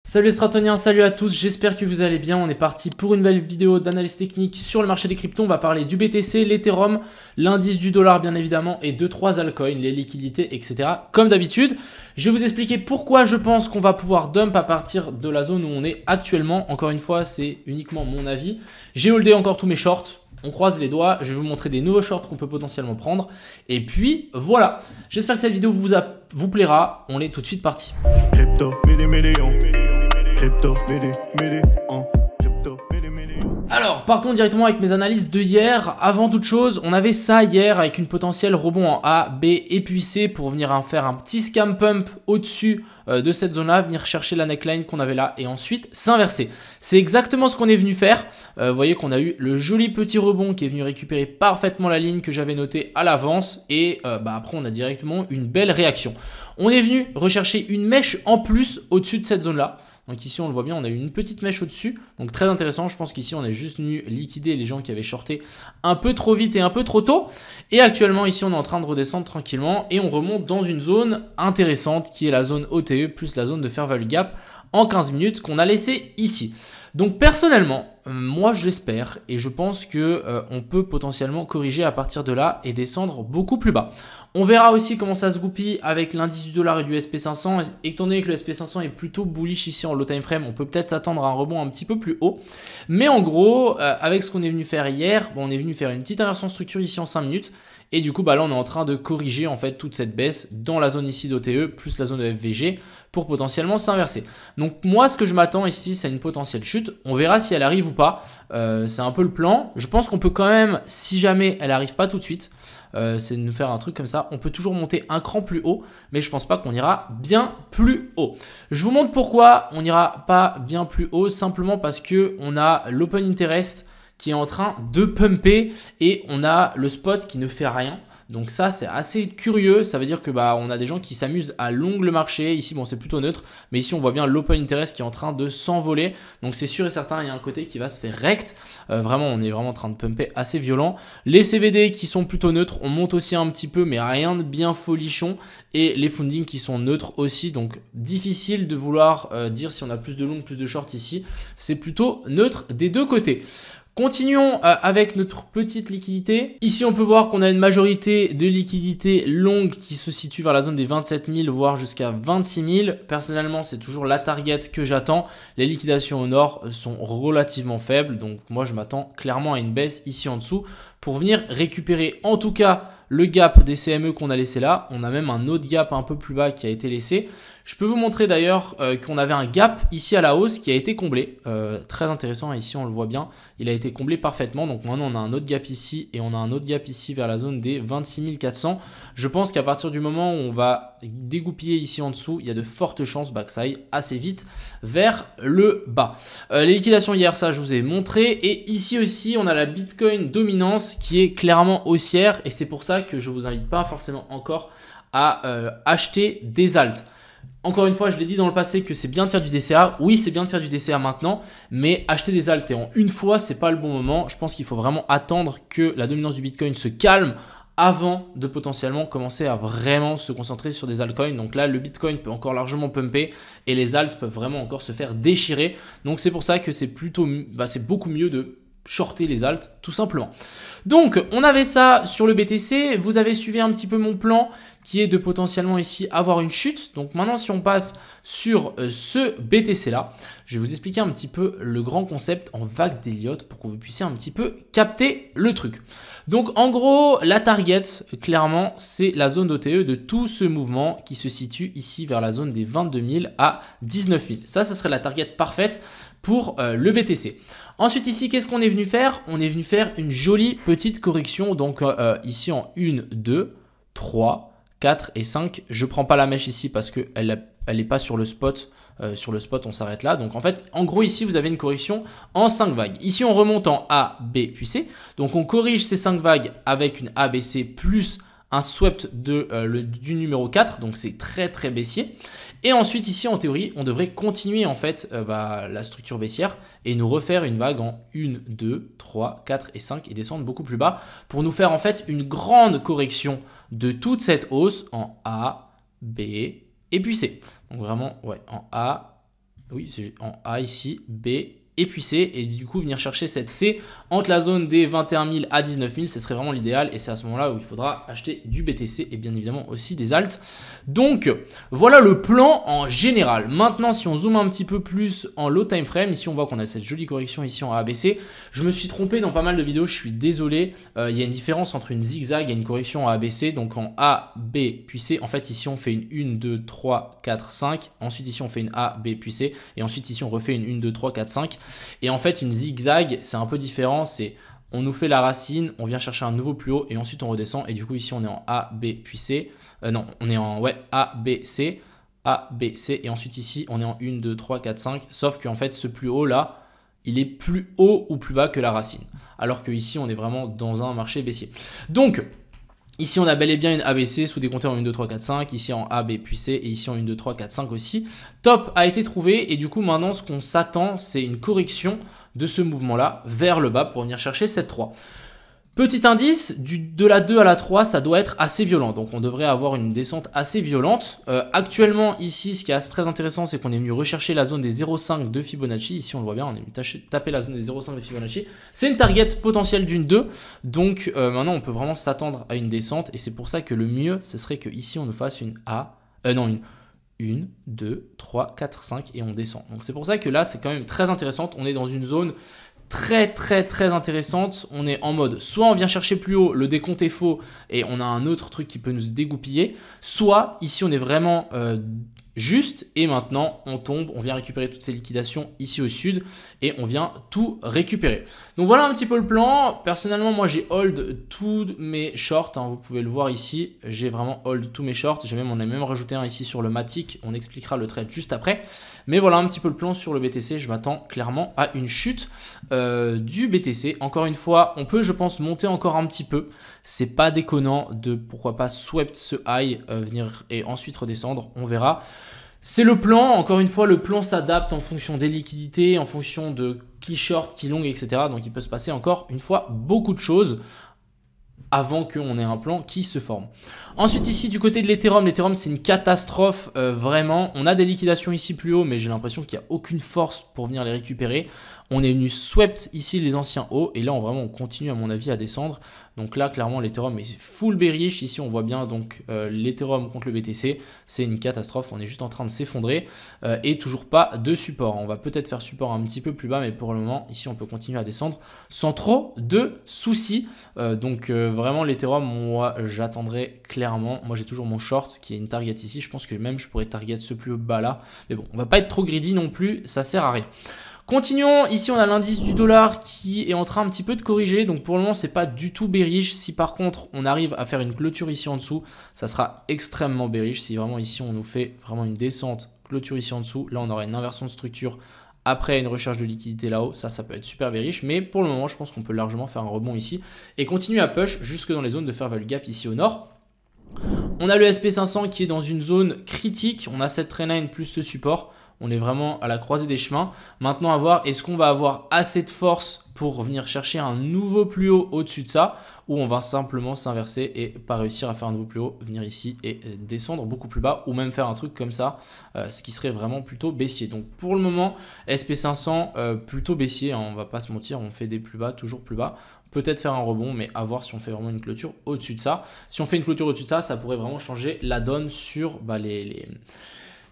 Salut les stratoniens, salut à tous, j'espère que vous allez bien. On est parti pour une nouvelle vidéo d'analyse technique sur le marché des cryptos. On va parler du BTC, l'Ethereum, l'indice du dollar bien évidemment et 2-3 altcoins, les liquidités, etc. Comme d'habitude, je vais vous expliquer pourquoi je pense qu'on va pouvoir dump à partir de la zone où on est actuellement. Encore une fois, c'est uniquement mon avis. J'ai holdé encore tous mes shorts. On croise les doigts, je vais vous montrer des nouveaux shorts qu'on peut potentiellement prendre. Et puis voilà, j'espère que cette vidéo vous plaira. On est tout de suite parti. Crypto, million. Crypto, million. Alors, partons directement avec mes analyses de hier. Avant toute chose, on avait ça hier avec une potentielle rebond en A, B et puis C pour venir faire un petit scam pump au-dessus de cette zone-là, venir chercher la neckline qu'on avait là et ensuite s'inverser. C'est exactement ce qu'on est venu faire. Vous voyez qu'on a eu le joli petit rebond qui est venu récupérer parfaitement la ligne que j'avais notée à l'avance et après on a directement une belle réaction. On est venu rechercher une mèche en plus au-dessus de cette zone-là. Donc ici on le voit bien, on a eu une petite mèche au-dessus, donc très intéressant. Je pense qu'ici on est juste venu liquider les gens qui avaient shorté un peu trop vite et un peu trop tôt. Et actuellement ici on est en train de redescendre tranquillement et on remonte dans une zone intéressante qui est la zone OTE plus la zone de fair value gap en 15 minutes qu'on a laissé ici. Donc personnellement, moi je l'espère et je pense que on peut potentiellement corriger à partir de là et descendre beaucoup plus bas. On verra aussi comment ça se goupille avec l'indice du dollar et du SP500. Étant donné que le SP500 est plutôt bullish ici en low time frame, on peut peut-être s'attendre à un rebond un petit peu plus haut. Mais en gros, avec ce qu'on est venu faire hier, on est venu faire une petite inversion de structure ici en 5 minutes. Et du coup, là, on est en train de corriger en fait toute cette baisse dans la zone ici d'OTE plus la zone de FVG pour potentiellement s'inverser. Donc moi, ce que je m'attends ici, c'est une potentielle chute. On verra si elle arrive ou pas. C'est un peu le plan. Je pense qu'on peut quand même, si jamais elle n'arrive pas tout de suite, c'est de nous faire un truc comme ça. On peut toujours monter un cran plus haut, mais je pense pas qu'on ira bien plus haut. Je vous montre pourquoi on n'ira pas bien plus haut, simplement parce que on a l'open interest qui est en train de pumper et on a le spot qui ne fait rien. Donc ça, c'est assez curieux. Ça veut dire que on a des gens qui s'amusent à long le marché. Ici, bon, c'est plutôt neutre. Mais ici, on voit bien l'open interest qui est en train de s'envoler. Donc c'est sûr et certain, il y a un côté qui va se faire rect. Vraiment, on est vraiment en train de pumper assez violent. Les CVD qui sont plutôt neutres, on monte aussi un petit peu, mais rien de bien folichon. Et les fundings qui sont neutres aussi. Donc difficile de vouloir dire si on a plus de long, plus de short ici. C'est plutôt neutre des deux côtés. Continuons avec notre petite liquidité. Ici, on peut voir qu'on a une majorité de liquidités longues qui se situe vers la zone des 27 000, voire jusqu'à 26 000. Personnellement, c'est toujours la target que j'attends. Les liquidations au nord sont relativement faibles. Donc, moi, je m'attends clairement à une baisse ici en dessous pour venir récupérer en tout cas le gap des CME qu'on a laissé là. On a même un autre gap un peu plus bas qui a été laissé. Je peux vous montrer d'ailleurs qu'on avait un gap ici à la hausse qui a été comblé. Très intéressant, ici on le voit bien. Il a été comblé parfaitement. Donc maintenant on a un autre gap ici et on a un autre gap ici vers la zone des 26 400. Je pense qu'à partir du moment où on va dégoupiller ici en dessous, il y a de fortes chances que ça aille assez vite vers le bas. Les liquidations hier, ça je vous ai montré. Et ici aussi on a la Bitcoin dominance qui est clairement haussière. Et c'est pour ça que je ne vous invite pas forcément encore à acheter des alts. Encore une fois, je l'ai dit dans le passé que c'est bien de faire du DCA. Oui, c'est bien de faire du DCA maintenant, mais acheter des alts et en une fois, c'est pas le bon moment. Je pense qu'il faut vraiment attendre que la dominance du Bitcoin se calme avant de potentiellement commencer à vraiment se concentrer sur des altcoins. Donc là, le Bitcoin peut encore largement pumper et les alts peuvent vraiment encore se faire déchirer. Donc c'est pour ça que c'est plutôt, c'est beaucoup mieux de shorter les alts tout simplement. Donc on avait ça sur le BTC, vous avez suivi un petit peu mon plan qui est de potentiellement ici avoir une chute. Donc maintenant si on passe sur ce BTC là, je vais vous expliquer un petit peu le grand concept en vague d'Elliott pour que vous puissiez un petit peu capter le truc. Donc en gros la target clairement c'est la zone d'OTE de tout ce mouvement qui se situe ici vers la zone des 22 000 à 19 000. Ça serait la target parfaite pour le BTC. Ensuite ici, qu'est-ce qu'on est venu faire? On est venu faire une jolie petite correction. Donc ici en 1, 2, 3, 4 et 5. Je ne prends pas la mèche ici parce qu'elle n'est pas sur le spot. Sur le spot, on s'arrête là. Donc en fait, en gros ici, vous avez une correction en 5 vagues. Ici, on remonte en A, B puis C. Donc on corrige ces 5 vagues avec une ABC plus un swept du numéro 4. Donc c'est très très baissier. Et ensuite ici en théorie on devrait continuer en fait la structure baissière et nous refaire une vague en 1, 2, 3, 4 et 5 et descendre beaucoup plus bas pour nous faire en fait une grande correction de toute cette hausse en A, B et puis C. Donc vraiment ouais, en A, oui, c'est en A ici, B et puis C, et du coup venir chercher cette C entre la zone des 21 000 à 19 000, ce serait vraiment l'idéal, et c'est à ce moment-là où il faudra acheter du BTC et bien évidemment aussi des alts. Donc voilà le plan en général. Maintenant, si on zoome un petit peu plus en low time frame, ici on voit qu'on a cette jolie correction ici en ABC. Je me suis trompé dans pas mal de vidéos, je suis désolé. Il y a une différence entre une zigzag et une correction en ABC, donc en A, B puis C. En fait ici on fait une 1, 2, 3, 4, 5. Ensuite ici on fait une A, B puis C. Et ensuite ici on refait une 1, 2, 3, 4, 5. Et en fait une zigzag c'est un peu différent, c'est on nous fait la racine, on vient chercher un nouveau plus haut et ensuite on redescend. Et du coup ici on est en A, B puis C. Non, on est en A, B, C. A, B, C. Et ensuite ici on est en 1, 2, 3, 4, 5. Sauf qu'en fait ce plus haut là, il est plus haut ou plus bas que la racine. Alors que ici on est vraiment dans un marché baissier. Donc ici, on a bel et bien une ABC sous-décomptée en 1, 2, 3, 4, 5. Ici en A, B, puis C. Et ici en 1, 2, 3, 4, 5 aussi. Top a été trouvé. Et du coup, maintenant, ce qu'on s'attend, c'est une correction de ce mouvement-là vers le bas pour venir chercher cette 3. Petit indice, de la 2 à la 3, ça doit être assez violent. Donc, on devrait avoir une descente assez violente. Actuellement, ici, ce qui est très intéressant, c'est qu'on est venu rechercher la zone des 0,5 de Fibonacci. Ici, on le voit bien, on est venu taper la zone des 0,5 de Fibonacci. C'est une target potentielle d'une 2. Donc, maintenant, on peut vraiment s'attendre à une descente. Et c'est pour ça que le mieux, ce serait qu'ici, on nous fasse une A. Non, une 1, 2, 3, 4, 5 et on descend. Donc, c'est pour ça que là, c'est quand même très intéressant. On est dans une zone très intéressante. On est en mode soit on vient chercher plus haut, le décompte est faux et on a un autre truc qui peut nous dégoupiller, soit ici on est vraiment juste et maintenant on tombe, on vient récupérer toutes ces liquidations ici au sud et on vient tout récupérer. Donc voilà un petit peu le plan. Personnellement moi j'ai hold tous mes shorts, hein, vous pouvez le voir ici, j'ai vraiment hold tous mes shorts, on a même rajouté un ici sur le Matic, on expliquera le trade juste après. Mais voilà un petit peu le plan sur le BTC, je m'attends clairement à une chute du BTC. Encore une fois, on peut je pense monter encore un petit peu, c'est pas déconnant de pourquoi pas swept ce high, venir et ensuite redescendre, on verra. C'est le plan, encore une fois, le plan s'adapte en fonction des liquidités, en fonction de qui short, qui long, etc. Donc il peut se passer encore une fois beaucoup de choses avant qu'on ait un plan qui se forme. Ensuite ici du côté de l'Ethereum, l'Ethereum c'est une catastrophe vraiment. On a des liquidations ici plus haut mais j'ai l'impression qu'il n'y a aucune force pour venir les récupérer. On est venu swept ici les anciens hauts et là on continue à mon avis à descendre. Donc là clairement l'Ethereum est full bearish. Ici on voit bien donc l'Ethereum contre le BTC, c'est une catastrophe. On est juste en train de s'effondrer et toujours pas de support. On va peut-être faire support un petit peu plus bas mais pour le moment ici on peut continuer à descendre sans trop de soucis. Vraiment l'Ethereum moi j'attendrai clairement. Moi j'ai toujours mon short qui est une target ici. Je pense que même je pourrais target ce plus bas là. Mais bon on va pas être trop greedy non plus, ça sert à rien. Continuons, ici on a l'indice du dollar qui est en train un petit peu de corriger, donc pour le moment c'est pas du tout bearish. Si par contre on arrive à faire une clôture ici en dessous, ça sera extrêmement bearish. Si vraiment ici on nous fait vraiment une descente, clôture ici en dessous, là on aura une inversion de structure après une recherche de liquidité là-haut, ça peut être super bearish. Mais pour le moment je pense qu'on peut largement faire un rebond ici et continuer à push jusque dans les zones de fair value gap ici au nord. On a le SP500 qui est dans une zone critique, on a cette trendline plus ce support. On est vraiment à la croisée des chemins. Maintenant, à voir, est-ce qu'on va avoir assez de force pour venir chercher un nouveau plus haut au-dessus de ça ou on va simplement s'inverser et pas réussir à faire un nouveau plus haut, venir ici et descendre beaucoup plus bas ou même faire un truc comme ça, ce qui serait vraiment plutôt baissier. Donc pour le moment, SP500 plutôt baissier, hein, on va pas se mentir, on fait des plus bas, toujours plus bas. Peut-être faire un rebond, mais à voir si on fait vraiment une clôture au-dessus de ça. Si on fait une clôture au-dessus de ça, ça pourrait vraiment changer la donne sur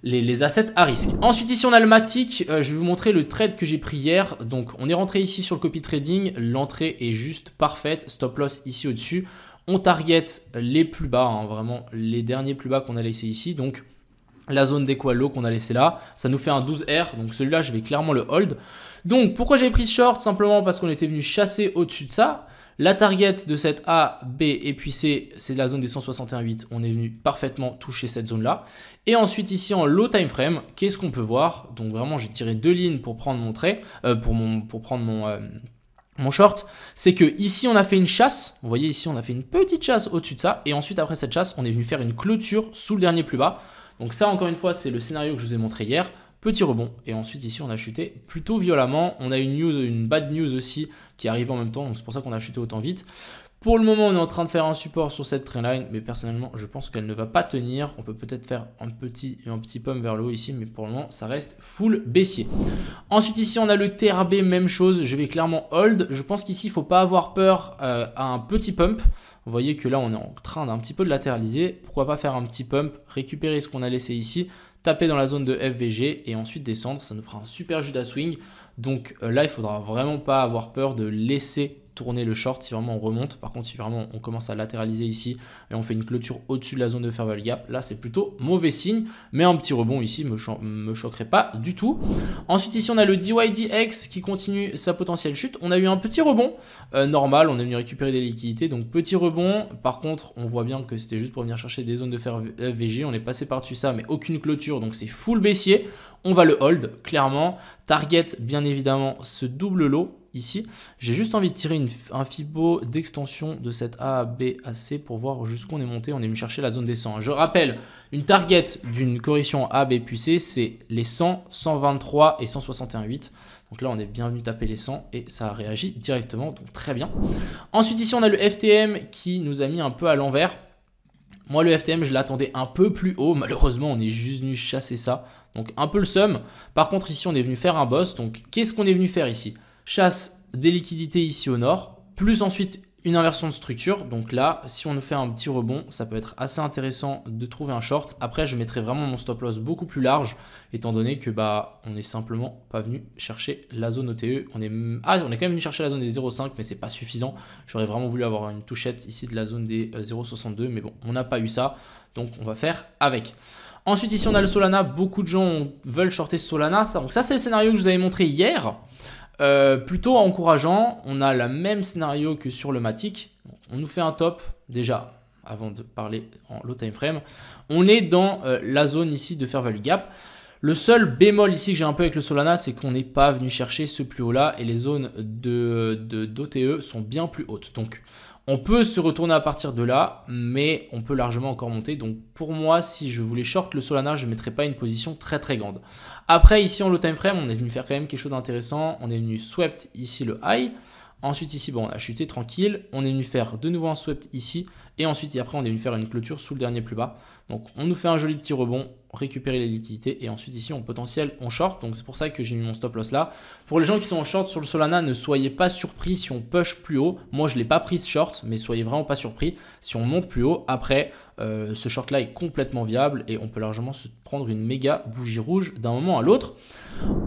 les assets à risque. Ensuite ici on a le Matic, je vais vous montrer le trade que j'ai pris hier. Donc on est rentré ici sur le copy trading, l'entrée est juste parfaite, stop loss ici au-dessus. On target les plus bas, hein, vraiment les derniers plus bas qu'on a laissé ici. Donc la zone d'équal low qu'on a laissé là, ça nous fait un 12R, donc celui-là je vais clairement le hold. Donc pourquoi j'ai pris short? Simplement parce qu'on était venu chasser au-dessus de ça. La target de cette A, B et puis C, c'est la zone des 161,8. On est venu parfaitement toucher cette zone-là. Et ensuite ici en low time frame, qu'est-ce qu'on peut voir? Donc vraiment j'ai tiré deux lignes pour prendre mon trait, pour prendre mon short. C'est que ici on a fait une chasse. Vous voyez ici on a fait une petite chasse au-dessus de ça. Et ensuite après cette chasse, on est venu faire une clôture sous le dernier plus bas. Donc ça encore une fois c'est le scénario que je vous ai montré hier. Petit rebond et ensuite ici on a chuté plutôt violemment. On a une bad news aussi qui arrive en même temps, donc c'est pour ça qu'on a chuté autant vite. Pour le moment, on est en train de faire un support sur cette trendline, mais personnellement, je pense qu'elle ne va pas tenir. On peut peut-être faire un petit pump vers le haut ici, mais pour le moment, ça reste full baissier. Ensuite, ici, on a le TRB, même chose. Je vais clairement hold. Je pense qu'ici, il ne faut pas avoir peur à un petit pump. Vous voyez que là, on est en train d'un petit peu de latéraliser. Pourquoi pas faire un petit pump, récupérer ce qu'on a laissé ici, taper dans la zone de FVG et ensuite descendre. Ça nous fera un super Judas swing. Donc là, il ne faudra vraiment pas avoir peur de laisser tourner le short si vraiment on remonte. Par contre, si vraiment on commence à latéraliser ici et on fait une clôture au-dessus de la zone de fair value gap, là c'est plutôt mauvais signe, mais un petit rebond ici me choquerait pas du tout. Ensuite ici on a le DYDX qui continue sa potentielle chute. On a eu un petit rebond normal, on est venu récupérer des liquidités, donc petit rebond. Par contre on voit bien que c'était juste pour venir chercher des zones de fair VG, on est passé par-dessus ça mais aucune clôture, donc c'est full baissier. On va le hold clairement. Target bien évidemment ce double lot ici. J'ai juste envie de tirer un Fibo d'extension de cette A à B à C pour voir jusqu'où on est monté. On est venu chercher la zone des 100. Je rappelle, une target d'une correction A, B puis C, c'est les 100, 123 et 161,8. Donc là, on est bien venu taper les 100 et ça a réagi directement, donc très bien. Ensuite, ici, on a le FTM qui nous a mis un peu à l'envers. Moi, le FTM, je l'attendais un peu plus haut. Malheureusement, on est juste venu chasser ça. Donc, un peu le seum. Par contre, ici, on est venu faire un boss. Donc, qu'est-ce qu'on est venu faire ici? Chasse des liquidités ici au nord, plus ensuite une inversion de structure. Donc là, si on nous fait un petit rebond, ça peut être assez intéressant de trouver un short. Après, je mettrai vraiment mon stop loss beaucoup plus large, étant donné que on n'est simplement pas venu chercher la zone OTE. On est quand même venu chercher la zone des 0,5, mais c'est pas suffisant. J'aurais vraiment voulu avoir une touchette ici de la zone des 0,62, mais bon, on n'a pas eu ça, donc on va faire avec. Ensuite, ici, on a le Solana. Beaucoup de gens veulent shorter Solana. Donc ça, c'est le scénario que je vous avais montré hier. Plutôt encourageant. On a le même scénario que sur le Matic. On nous fait un top. Déjà, avant de parler en low time frame, on est dans la zone ici de fair value gap. Le seul bémol ici que j'ai un peu avec le Solana, c'est qu'on n'est pas venu chercher ce plus haut là et les zones d'OTE sont bien plus hautes. Donc, on peut se retourner à partir de là, mais on peut largement encore monter. Donc pour moi, si je voulais short le Solana, je ne mettrais pas une position très très grande. Après, ici en low time frame, on est venu faire quand même quelque chose d'intéressant. On est venu swept ici le high. Ensuite ici, bon, on a chuté tranquille. On est venu faire de nouveau un swept ici. Et ensuite, après, on est venu faire une clôture sous le dernier plus bas. Donc on nous fait un joli petit rebond, récupérer les liquidités. Et ensuite ici, en potentiel, on short. Donc c'est pour ça que j'ai mis mon stop loss là. Pour les gens qui sont en short sur le Solana, ne soyez pas surpris si on push plus haut. Moi, je ne l'ai pas pris ce short, mais soyez vraiment pas surpris si on monte plus haut. Après, ce short là est complètement viable et on peut largement se prendre une méga bougie rouge d'un moment à l'autre.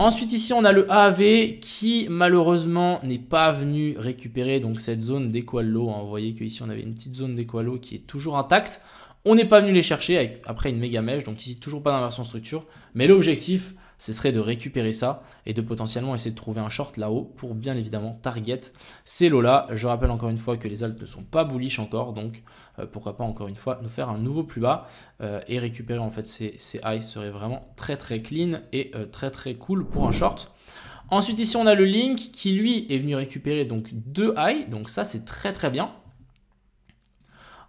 Ensuite ici, on a le AAV qui malheureusement n'est pas venu récupérer donc cette zone d'équal low. Vous voyez qu'ici, on avait une petite zone d'équal low qui est toujours intacte. On n'est pas venu les chercher après une méga mèche, donc ici toujours pas d'inversion structure. Mais l'objectif, ce serait de récupérer ça et de potentiellement essayer de trouver un short là-haut pour bien évidemment target ces lots-là. Je rappelle encore une fois que les alts ne sont pas bullish encore, donc pourquoi pas encore une fois nous faire un nouveau plus bas et récupérer en fait ces highs serait vraiment très très clean et très très cool pour un short. Ensuite ici on a le Link qui lui est venu récupérer donc 2 highs, donc ça c'est très très bien.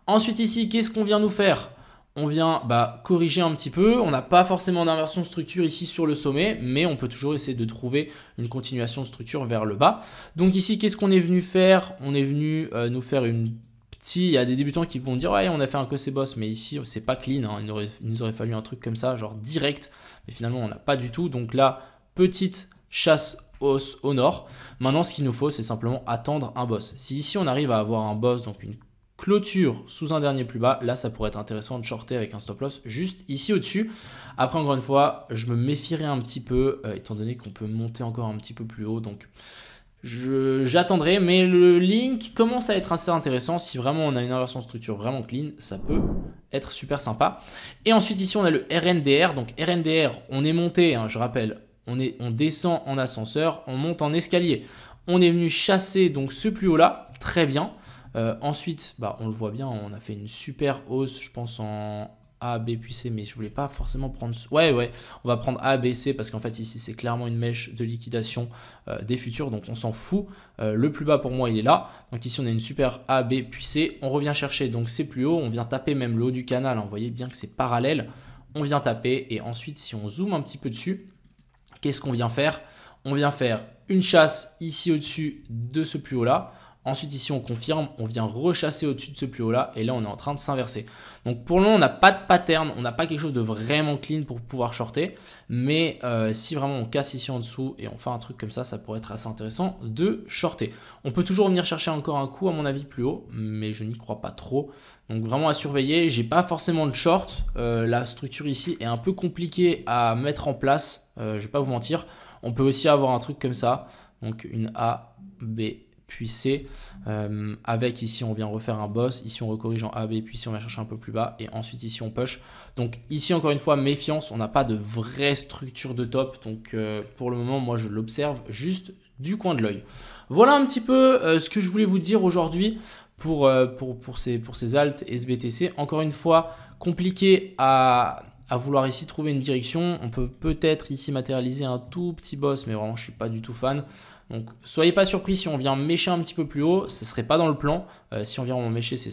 Ensuite ici, qu'est-ce qu'on vient nous faire? On vient corriger un petit peu. On n'a pas forcément d'inversion de structure ici sur le sommet, mais on peut toujours essayer de trouver une continuation de structure vers le bas. Donc ici, qu'est-ce qu'on est venu faire? On est venu nous faire une petite... Il y a des débutants qui vont dire « Ouais, on a fait un cossé boss, mais ici, c'est pas clean. Hein. Il nous aurait fallu un truc comme ça, genre direct. Mais finalement, on n'a pas du tout. Donc là, petite chasse hausse au nord. Maintenant, ce qu'il nous faut, c'est simplement attendre un boss. Si ici, on arrive à avoir un boss, donc une clôture sous un dernier plus bas, là ça pourrait être intéressant de shorter avec un stop loss juste ici au-dessus. Après encore une fois, je me méfierais un petit peu étant donné qu'on peut monter encore un petit peu plus haut, donc j'attendrai, mais le Link commence à être assez intéressant. Si vraiment on a une inversion de structure vraiment clean, ça peut être super sympa. Et ensuite ici on a le RNDR, donc RNDR on est monté, hein, je rappelle, on descend en ascenseur, on monte en escalier. On est venu chasser donc ce plus haut là, très bien. Ensuite, on le voit bien, on a fait une super hausse, je pense en A, B puis C, mais je voulais pas forcément prendre... Ouais, on va prendre A, B, C parce qu'en fait ici c'est clairement une mèche de liquidation des futurs, donc on s'en fout. Le plus bas pour moi il est là, donc ici on a une super A, B puis C, on revient chercher donc c'est plus haut, on vient taper même le haut du canal, hein, vous voyez bien que c'est parallèle, on vient taper et ensuite si on zoome un petit peu dessus, qu'est-ce qu'on vient faire? On vient faire une chasse ici au-dessus de ce plus haut là. Ensuite ici on confirme, on vient rechasser au-dessus de ce plus haut là et là on est en train de s'inverser. Donc pour le moment on n'a pas de pattern, on n'a pas quelque chose de vraiment clean pour pouvoir shorter. Mais si vraiment on casse ici en dessous et on fait un truc comme ça pourrait être assez intéressant de shorter. On peut toujours venir chercher encore un coup à mon avis plus haut, mais je n'y crois pas trop. Donc vraiment à surveiller, j'ai pas forcément de short. La structure ici est un peu compliquée à mettre en place, je vais pas vous mentir. On peut aussi avoir un truc comme ça, donc une A, B, puis C, avec ici on vient refaire un boss, ici on recorrige en A, B, puis ici on va chercher un peu plus bas, et ensuite ici on push. Donc ici encore une fois, méfiance, on n'a pas de vraie structure de top, donc pour le moment moi je l'observe juste du coin de l'œil. Voilà un petit peu ce que je voulais vous dire aujourd'hui pour ces alt SBTC. Encore une fois, compliqué à vouloir ici trouver une direction. On peut peut-être ici matérialiser un tout petit boss, mais vraiment je suis pas du tout fan. Donc soyez pas surpris si on vient mécher un petit peu plus haut, ce serait pas dans le plan. Si on vient en mécher, c'est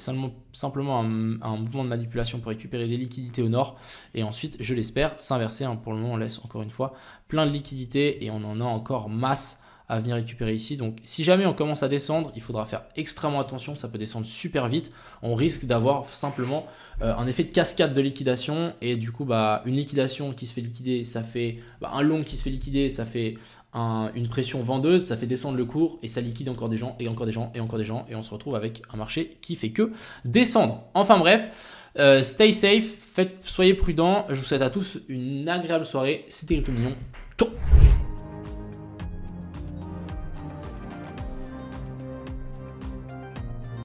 simplement un mouvement de manipulation pour récupérer des liquidités au nord. Et ensuite, je l'espère, s'inverser. Hein. Pour le moment, on laisse encore une fois plein de liquidités et on en a encore masse à venir récupérer ici. Donc si jamais on commence à descendre, il faudra faire extrêmement attention, ça peut descendre super vite. On risque d'avoir simplement un effet de cascade de liquidation et du coup une liquidation qui se fait liquider, ça fait un long qui se fait liquider, ça fait une pression vendeuse, ça fait descendre le cours et ça liquide encore des gens et encore des gens et encore des gens et on se retrouve avec un marché qui fait que descendre. Enfin bref, stay safe, soyez prudents, je vous souhaite à tous une agréable soirée, c'était Crypto Mignon, ciao.